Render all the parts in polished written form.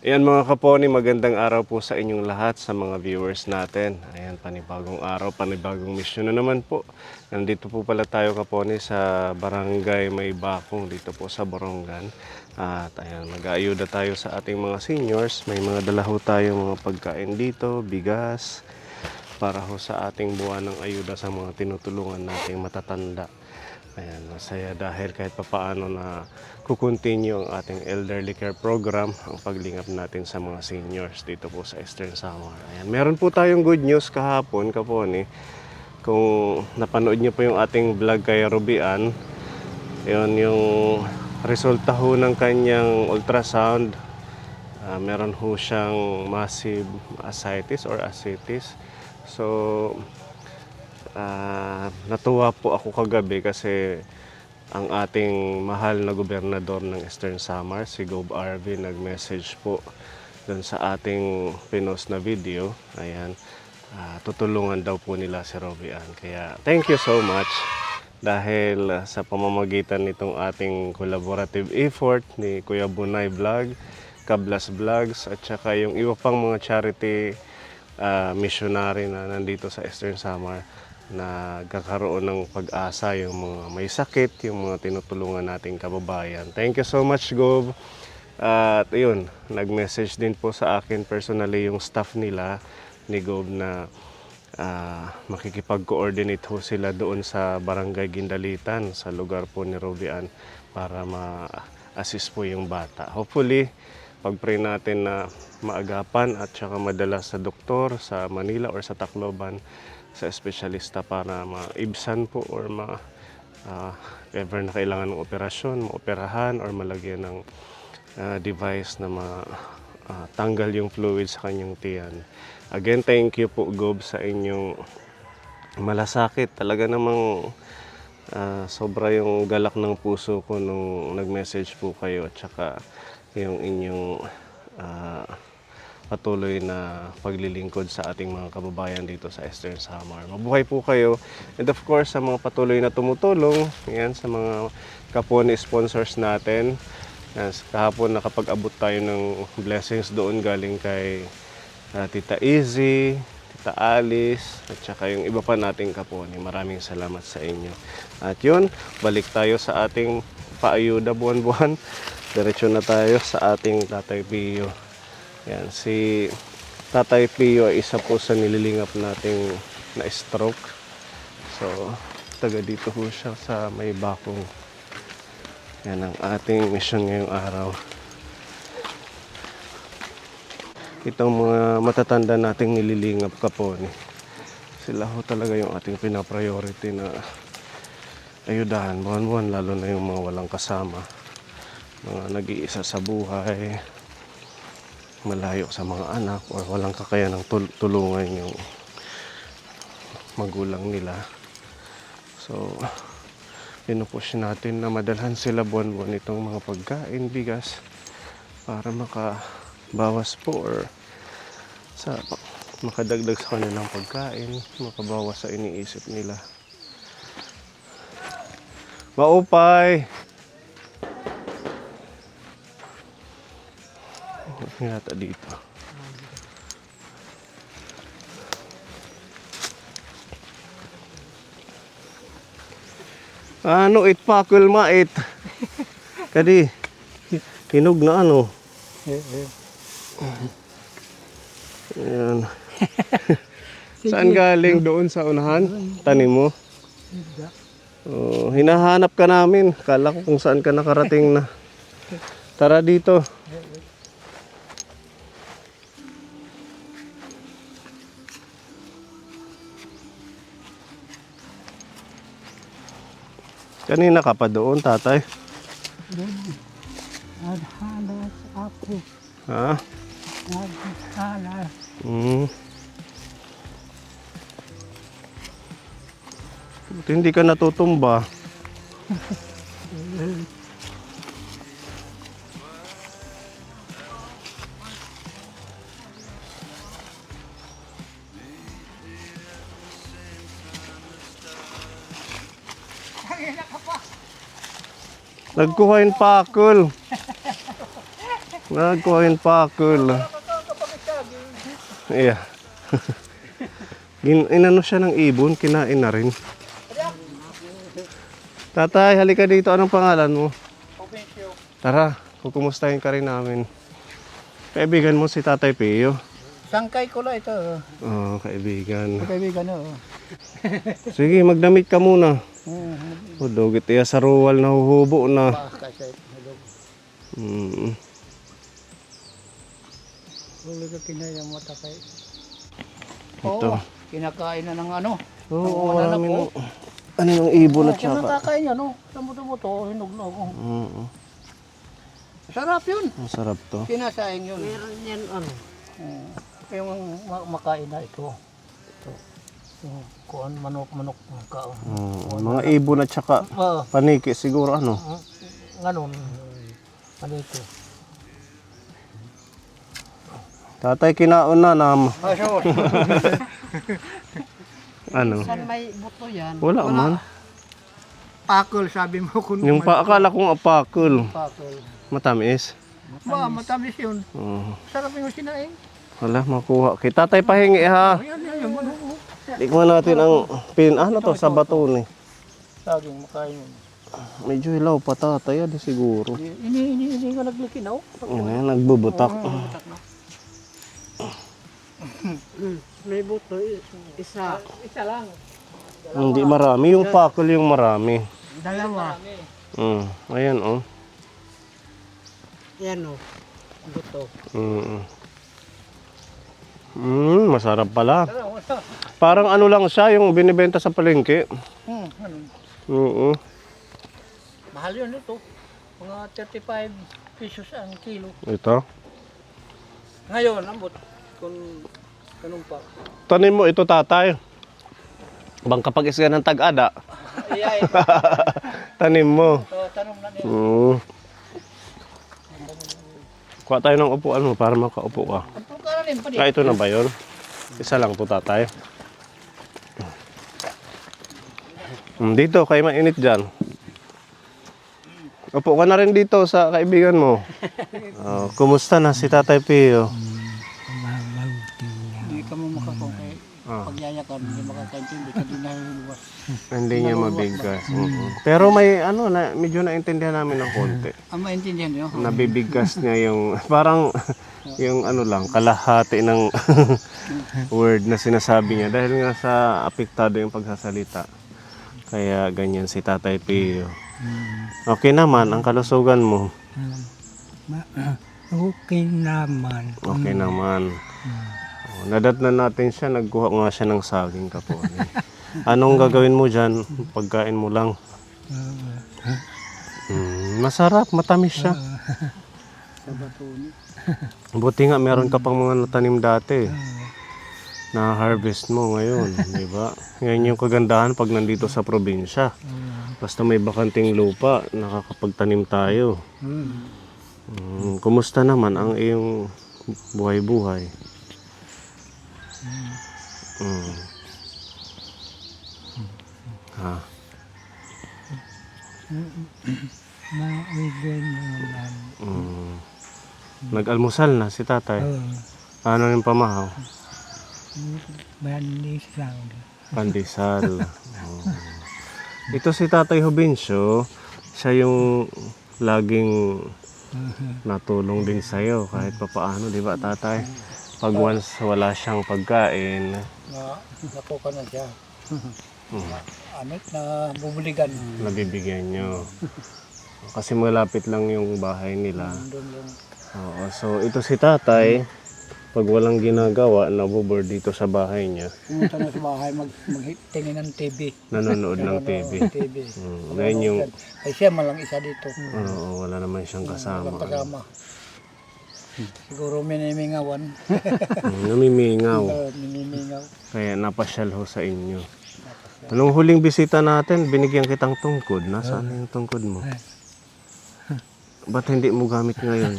Ayan mga kaponi, magandang araw po sa inyong lahat, sa mga viewers natin. Ayan, panibagong araw, panibagong mission na naman po. Nandito po pala tayo kaponi sa Barangay May Bakong, dito po sa Borongan. At ayan, mag-aayuda tayo sa ating mga seniors. May mga dala ho tayong mga pagkain dito, bigas, para ho sa ating buwan ng ayuda sa mga tinutulungan nating matatanda. Ayan, masaya dahil kahit papaano na kukontinue ang ating elderly care program, ang paglingap natin sa mga seniors dito po sa Eastern Samar. Ayan, meron po tayong good news kahapon, kaponi. Kung napanood niyo po yung ating vlog kay Rubian, yun yung resulta ho ng kanyang ultrasound. Meron ho siyang massive ascites or ascites. So, natuwa po ako kagabi kasi ang ating mahal na gobernador ng Eastern Samar, si Gob RV, nag-message po dun sa ating pinost na video. Ayan, tutulungan daw po nila si Robian. Kaya thank you so much dahil sa pamamagitan nitong ating collaborative effort ni Kuya Bunay Vlog, Kablas Vlogs, at saka yung iba pang mga charity missionary na nandito sa Eastern Samar, na nagkakaroon ng pag-asa yung mga may sakit, yung mga tinutulungan nating kababayan. Thank you so much, Gob. At yun, nag-message din po sa akin personally yung staff nila ni Gob na makikipag-coordinate ho sila doon sa Barangay Gindalitan, sa lugar po ni Robian, para ma-assist po yung bata. Hopefully, pag-pray natin na maagapan at saka madala sa doktor sa Manila or sa Tacloban, sa espesyalista, para maibsan po or ever na kailangan ng operasyon, maoperahan or malagyan ng device na tanggal yung fluid sa kanyang tiyan. Again, thank you po, Gob, sa inyong malasakit. Talaga namang sobra yung galak ng puso ko nung nag-message po kayo, at saka yung inyong patuloy na paglilingkod sa ating mga kababayan dito sa Eastern Samar. Mabuhay po kayo. And of course, sa mga patuloy na tumutulong, yan, sa mga kapwa sponsors natin. Yan, kahapon nakapag-abot tayo ng blessings doon galing kay Tita Easy, Tita Alice, at saka yung iba pa nating kaponi. Maraming salamat sa inyo. At yun, balik tayo sa ating paayuda buwan-buwan. Diretso na tayo sa ating Tatay Pio. Yan, si Tatay Pio ay isa po sa nililingap nating na stroke. So, taga dito po siya sa May Bakong. Yan ang ating mission ngayong araw. Itong mga matatanda nating nililingap kapon, sila ho talaga yung ating pinapriority na ayudahan buwan-buwan, lalo na yung mga walang kasama, mga nag-iisa sa buhay, malayo sa mga anak, or walang kakayanang tulungan yung magulang nila. So, pinupush natin na madalhan sila buwan-buwan itong mga pagkain, bigas, para makabawas po or sa makadagdag sa kanilang pagkain, makabawas sa iniisip nila. Maupay! Yata dito. Ano, itpakul mait. Kadi, hinog na ano. Ayan. Saan galing? Doon sa unahan? Tanim mo? Oh, hinahanap ka namin. Kala ko kung saan ka nakarating na. Tara dito. Kanina ka pa doon, tatay? Naghalas ako. Ha? Naghalas. Buti hindi ka natutumba. Nagkuhain pakol. Nagkuhain pa ako. Iya. Inano siya ng ibon, kinain na rin. Tatay, halika dito. Anong pangalan mo? Tara, kukumustahin ka rin namin. Kaibigan mo si Tatay Pio. Sangkay ko lang ito. Oo, kaibigan. Kaibigan o. Sige, magdamit ka muna. Dugit iya sa ruwal na huhubo na. Mm. Huli ka kinaya mo takay. Ito. Oo, kinakain na ng ano. Oo, Ang marami anak ng... Ano yung ibon at Kung saka? nakakain yan, no? Tamo-tamo, hinog na ako. Oo, Sarap yun. masarap to. Kinasayang yun. Meron yan, ano? Yung makain na ito. Ito. Yung kuhan, manok-manok. Mga ibon at saka paniki siguro ano. Ganon. Ano ito? Tatay, kinaon na nam. Asos. Ano? Saan may buto yan? Wala man. Pakol, sabi mo kung Yung akala kong apakul. pakol. Matamis. Ba, matamis yun. Oo. Sarap yung sinaing. Wala, makuha. Kita Tatay, pahingi ha. Yan, yung ano. Tikman natin ang ano to, sa bato ni. Saging, makain yun. Medyo hilaw pa tatay, di siguro. Ini nga naglukinaw. Ano yan, nagbubutak. May buto, isa. Isa lang. Hindi marami, yung pakul yung marami. Dalawa. Ayan oh. Yan o. Buto. Masarap pala. Parang ano lang siya, yung binibenta sa palengke. Ano? Mahal yun ito. Mga 35 pesos ang kilo. Ito. Ngayon, ambot. Kung ganun pa. Tanim mo ito tatay. Bang kapag isga ng tag-ada, Iyay. tanim mo. So, tanong na niya. Kuha tayo ng upuan mo para makaupo ka. Ang ka na rin pa Ito na ba yun? Isa lang to tatay. Dito, kayo mainit dyan. Upo ka na rin dito sa kaibigan mo. Kumusta na si Tatay Pio? Hindi ka mo makakong kay pagyayakan. Hindi makakaintindi ka din nahuluwas. Hindi niya mabigkas. Pero may ano, medyo naintindihan namin ng konti. Ang maintindihan niyo? Nabibigkas niya yung parang yung ano lang, kalahati ng word na sinasabi niya dahil nga sa apektado yung pagsasalita. Kaya ganyan si Tatay Pio. Okay naman ang kalusugan mo. Okay naman. Okay naman. Nadatnan natin siya, nagkuha nga siya ng saging kapon. Anong gagawin mo dyan? Pagkain mo lang. Masarap, matamis siya. Buti nga meron ka pang mga natanim dati. Na-harvest mo ngayon, di ba? Ngayon yung kagandahan pag nandito sa probinsya. Basta may bakanting lupa, nakakapagtanim tayo. Kumusta naman ang iyong buhay-buhay? Nag-almusal na si tatay. Ano yung pamahaw? Pandesal. Ito si Tatay Jobencio, siya yung laging natulong din sa'yo kahit papaano, di ba tatay? Pag once wala siyang pagkain, Nakuha na siya. Amit na bubuligan. nabibigyan nyo. Kasi malapit lang yung bahay nila. Doon lang. Oo, so ito si tatay, pag walang ginagawa, naboboard dito sa bahay niya. Pumunta na sa bahay, magtingin ng TV. Nanonood ng TV. TV. Ngayon yung, Ay siya malang isa dito. wala naman siyang kasama. Walang kasama. Siguro minimingawan. Namimingaw. Minimingaw. Kaya napasyal ho sa inyo. Anong huling bisita natin, binigyan kitang tungkod. Nasaan yung tungkod mo? Ba't hindi mo gamit ngayon?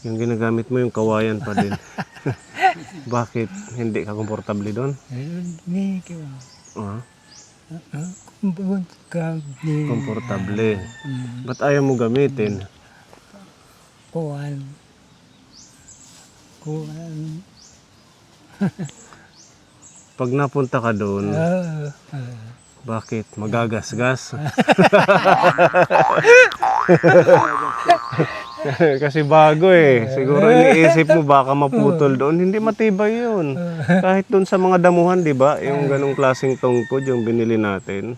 Yung ginagamit mo yung kawayan pa din. Bakit? Hindi ka komportable doon? Hindi ka. Komportable. Ba't ayaw mo gamitin? kuhan. Pag napunta ka doon, bakit? Magagasgas? Kasi bago eh. Siguro iniisip mo baka maputol doon. Hindi matibay yun. Kahit doon sa mga damuhan, di ba? Yung ganong klaseng tungkod, yung binili natin.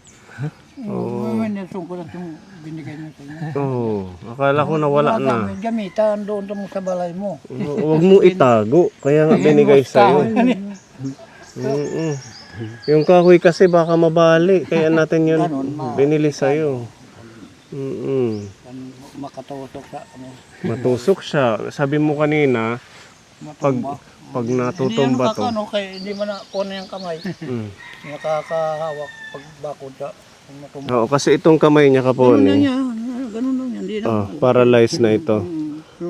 Oo. May nesong ko lang yung binigay niyo sa inyo. Oo. Akala ko nawala na. Gamitan doon sa balay mo. Huwag mo itago. Kaya nga binigay sa'yo. Yung kahoy kasi baka mabali. Kaya natin yun binili sa'yo. Makatusok sa ano. Matusok siya. Sabi mo kanina, pag natutumba to. Hindi mo na kuha yung kamay. Nakakahawak pag bakod sa matumba. Oo, kasi itong kamay niya Ganun lang kapon. yan. Ganun lang yan. Hindi na. Paralyzed na ito.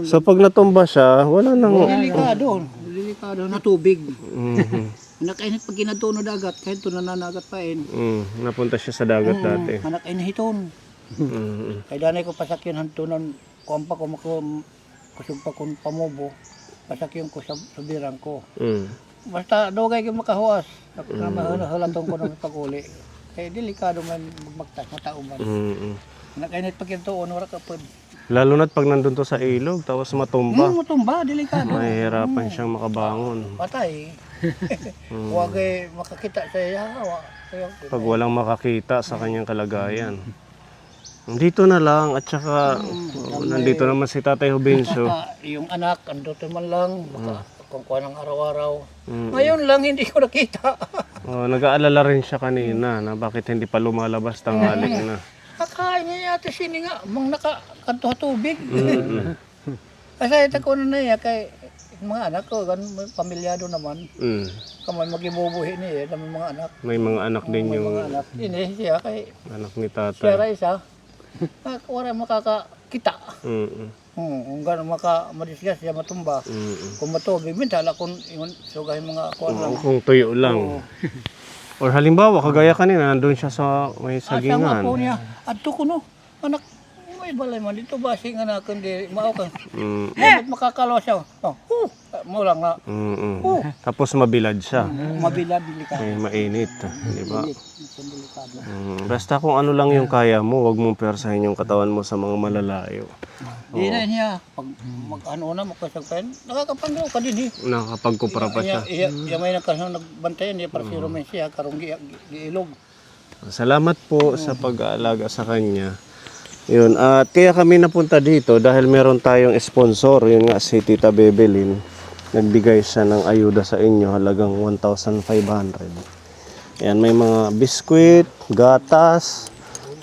So pag natumba siya, wala nang... Delikado. Delikado na tubig. Mhm. Nakainit pag kinatuno dagat, kahit ito nananagat pa in. Napunta siya sa dagat dati. Anak hiton. Kaya danay ko pasakyan hantunan, kuampa ko kusog pa kung pamubo, pasakyan ko sa birang ko. Basta dugay ko makahuas, halatong ko ng pag-uli. Kaya delikado man magmagtas, matauman. Nakainit pag kinatuon, wala ka po. Lalo na't pag nandun to sa ilog, tapos matumba. Matumba, delikado. Mahihirapan siyang makabangon. Patay. Huwag makakita sa hawa. Pag walang makakita sa kanyang kalagayan. Dito na lang at saka nandito naman si Tatay Hubencio. Yung anak, andito man lang, kung kuha ng araw-araw. Ngayon lang, hindi ko nakita. Nag-aalala rin siya kanina na bakit hindi pa lumalabas tanghali na. Kakain niya yata sini nga, mang nakakanto tubig. Kasi ito ko na niya, kay mga anak ko, may pamilyado naman. Kamay magibubuhi niya, may mga anak. May mga anak din May yung mga anak. Ini siya, kay anak ni siya Tatay. rin isa. Wala makakakita. Kung gano'n madisgas siya matumba. Kung matubig, mintala kung sugay mga kuwan lang. Kung tuyo lang. Or halimbawa, kagaya kanina, nandun siya sa may sagingan. Sama po niya, adto ko no, anak, may balay man dito ba siya anak, hindi mao ka. Bakit makakalaw siya? Mo lang na. Tapos mabilad siya. Mabilad, delikado. Mainit, di ba? Delikado. Basta kung ano lang yung kaya mo, wag mong persahin yung katawan mo sa mga malalayo. Di na niya, pag mag-ano na, magkasagpayan, nakakapanggaw ka din eh. Nakakapagkupra pa siya. Iya may nagbantayan, iya para siro man siya, karong giilog. Salamat po sa pag-aalaga sa kanya. Yun, at kaya kami napunta dito dahil meron tayong sponsor, yun nga si Tita Bebelin. Nagbigay siya ng ayuda sa inyo halagang 1,500. Yan, may mga biskwit, gatas,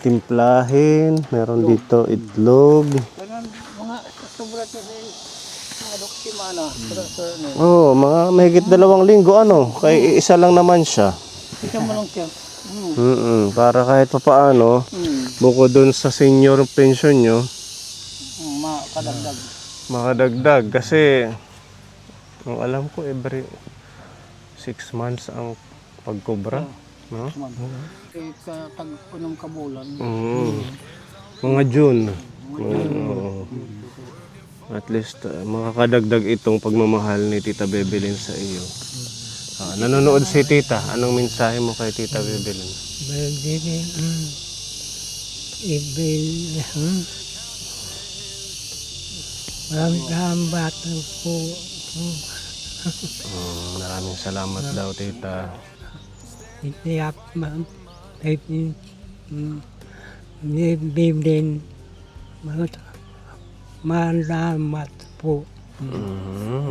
timplahin, meron dito itlog. Ganun, mga sobra siya mga doksimana. Oo, mga mahigit 2 linggo ano, kay isa lang naman siya. Isa mo lang siya. Para kahit papaano, bukod dun sa senior pension nyo, Makadagdag. makadagdag. Kasi, ang alam ko, every 6 months ang pagkobra. No? Tag-unong kabulan. Mga June. Oo. At least, makakadagdag itong pagmamahal ni Tita Bebelin sa iyo. Nanonood si Tita. Anong mensahe mo kay Tita Bebelin? Maraming salamat daw, Tita. Malamat po.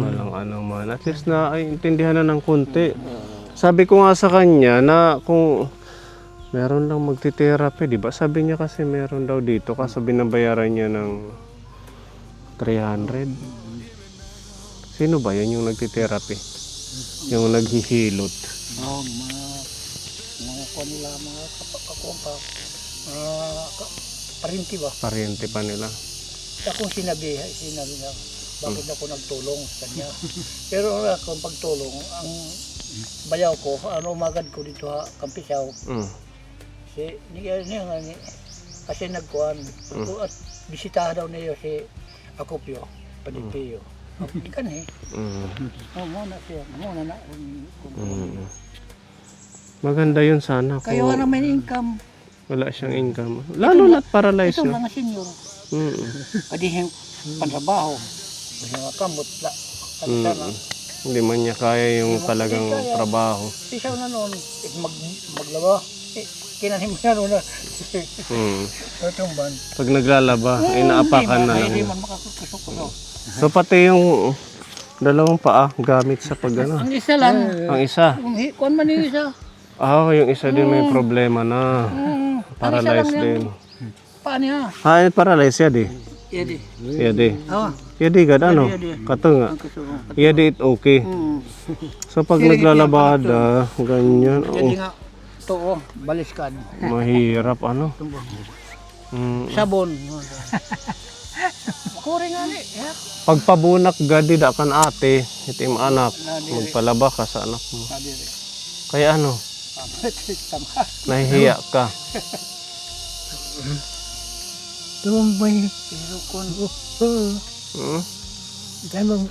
Walang ano man. At least na ay intindihan na ng kunti. Sabi ko nga sa kanya na kung meron lang magti-therapy, di ba? Sabi niya kasi meron daw dito kaso binabayaran niya ng 300. Sino ba yan yung nagti-therapy? Yung naghihilot. Mga kanila, mga kakumpa, parinti ba? Pariente pa nila. Akong sinabi na bakit ako nagtulong sa kanya. Pero kung pagtulong, ang bayaw ko, umagad ko dito Kampisaw. Kasi nagkuhan. At bisitahan daw niyo si Akopyo. Padipiyo. Ikan eh. Muna siya. Muna na. Maganda yun sana kung Kayo na may income. wala siyang income. Lalo na't paralyzed Ito na. mga senior. Mm. Kadihing pantrabaho. Mga kamot la. Sana. Hindi man niya kaya yung talagang trabaho. Siya na noon. Maglaba. Kinanim na noon na. Tumban. Pag naglalaba, inaapakan na lang. Hindi niya. man makakusok ko. So pati yung dalawang paa gamit sa pag ano. Ang isa lang. Ang isa. Kuan man yung isa. Yung isa din may problema na. Paralyzed din. Paano niya? Paralyzed ya di. Yadi. Yadi. Oh. Yadi gad ano? Kato nga. Yadi it okay. So pag naglalabada, ganyan. Yadi nga. To baliskan. Mahirap ano. Sabon. Kuri nga ni. Pagpabunak gadi da kan ate, itim anak, magpalaba ka sa anak mo. Kaya ano, nahihiya ka. Tumbay. Pero kon. Ganun.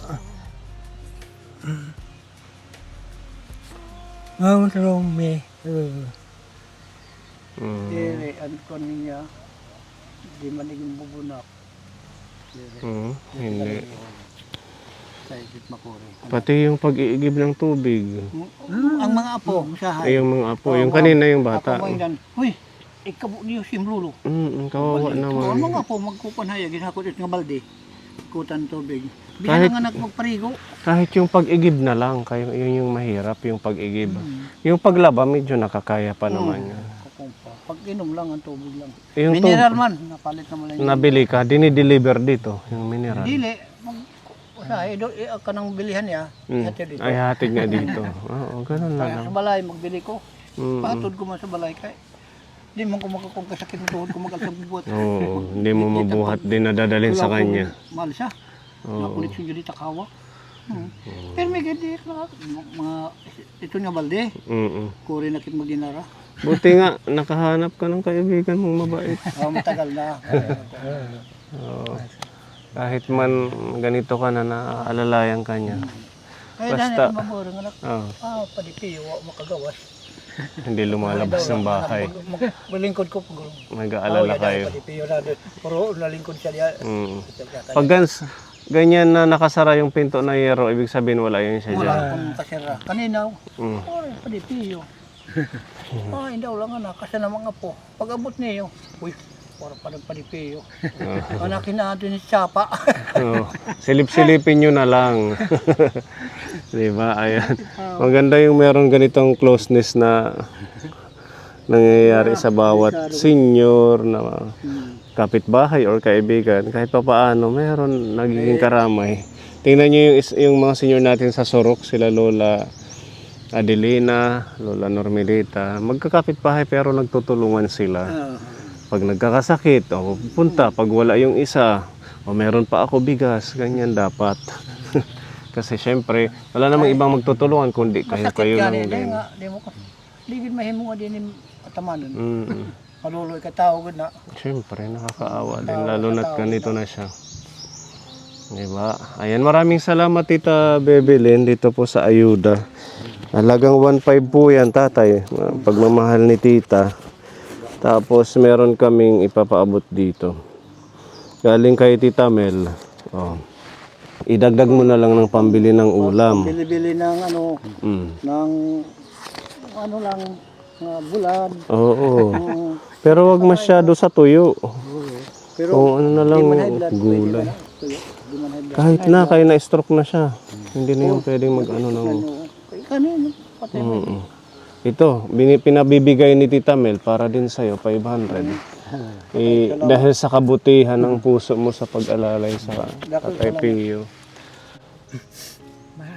Tumbay. Dere, ang kon niya. Di man naging bubunak. Hindi. Sa isip makuri. Pati yung pag-iigib ng tubig. Ang mga apo, usahay. Ay, yung mga apo. Yung kanina yung bata. Ako mo yan. Huy, ikabo niyo simlulo. Kawawa Ang naman. mga apo, magkupanhaya. Ginakot ito nga balde. Kutan tubig. Kahit- Bilang anak magparigo. Kahit yung pag-igib na lang, yun yung mahirap, yung pag-igib. Yung paglaba, medyo nakakaya pa naman yun. Kukumpa. Pag inom lang ang tubig lang. Yung Mineral man, napalit na mo lang. nabili ka, dinideliver dito, yung mineral. Dili, usahay, ka nang bilihan niya. Hatid dito. Ay, hatid nga dito. Oo, ganun na Kaya lang. sa balay, magbili ko. Mm. Patod ko man sa balay kay. Di man ko makakong kasakit ng tuhod ko magalsang bubuhat. Oo, hindi mo mabuhat din na dadalhin sa kanya. Mahal siya. Nakulit siya dito takawa. Pero may ganda mga ito nga balde. Kuri na kit maginara. Buti nga, nakahanap ka ng kaibigan mong mabait. Matagal na. Oo. Kahit man ganito ka na naaalalayan ka niya. Kaya Basta- dahil maburang anak. Oo, Padipiyo, makagawas. hindi lumalabas ng bahay. Malingkod ko pag Nag-aalala kayo. Padipiyo na doon. Puro nalingkod siya diya. Pag ganyan na nakasara yung pinto na yero, ibig sabihin wala yun siya dyan. Wala akong kasira. Kanina, padipiyo. Hindi daw lang anak, kasi na mga po. Pag abot niyo, uy, para pa nagpadipiyo. Anakin na natin ni Chapa. Oo. Silip-silipin nyo na lang. Diba? Ayan. Maganda yung meron ganitong closeness na nangyayari sa bawat senior na kapitbahay or kaibigan. Kahit pa paano, meron nagiging karamay. Tingnan nyo yung mga senior natin sa Sorok, sila Lola Adelina, Lola Normelita. Magkakapitbahay pero nagtutulungan sila. Pag nagkakasakit, pupunta. Pag wala yung isa, meron pa ako bigas. Ganyan dapat. Kasi syempre, wala namang ibang magtutulungan kundi kayo lang din. Di mo ka. Ligid mahimo nga din yung atamanan. Mm. Maluloy ka tao na. Syempre, nakakaawa din. Lalo na't ganito na siya. Diba? Ayan, maraming salamat Tita Bebelyn dito po sa ayuda. Halagang 1.5 po yan, tatay. Pagmamahal ni Tita. Tapos meron kaming ipapaabot dito. Galing kay Tita Mel. Idagdag mo na lang ng pambili ng ulam. Bili-bili ng ng lang, bulan. Oo. Pero wag masyado sa tuyo. Pero Kung ano na lang, gulay. Kahit na, kaya na-stroke na siya. Hindi na yung pwedeng mag-ano ng... Kanino? Patay mo. Ito, pinabibigay ni Tita Mel para din sa'yo, 500. Dahil sa kabutihan ng puso mo sa pag-alalay sa Tatay Pio.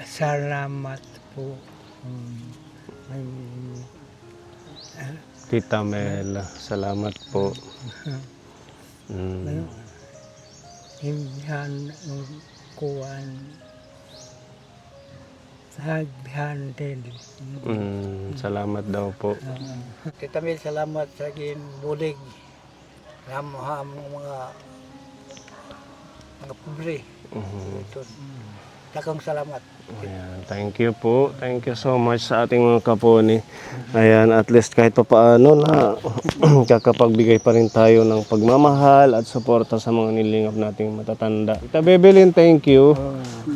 Salamat po. Tita Mel, salamat po. Himhan ng kuwan. Saghan din. Salamat daw po. Tita Mel, salamat sa akin bulig. Ramham ng mga pobre. Takong salamat. Ayan, thank you po. Thank you so much sa ating mga kaponi. Ayan, at least kahit pa paano na kakapagbigay pa rin tayo ng pagmamahal at suporta sa mga nilingap nating matatanda. Tita Bebelin, thank you.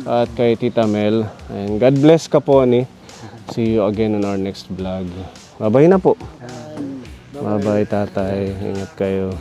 At kay Tita Mel. And God bless kaponi. See you again on our next vlog. Bye-bye na po. Bye-bye tatay. Ingat kayo.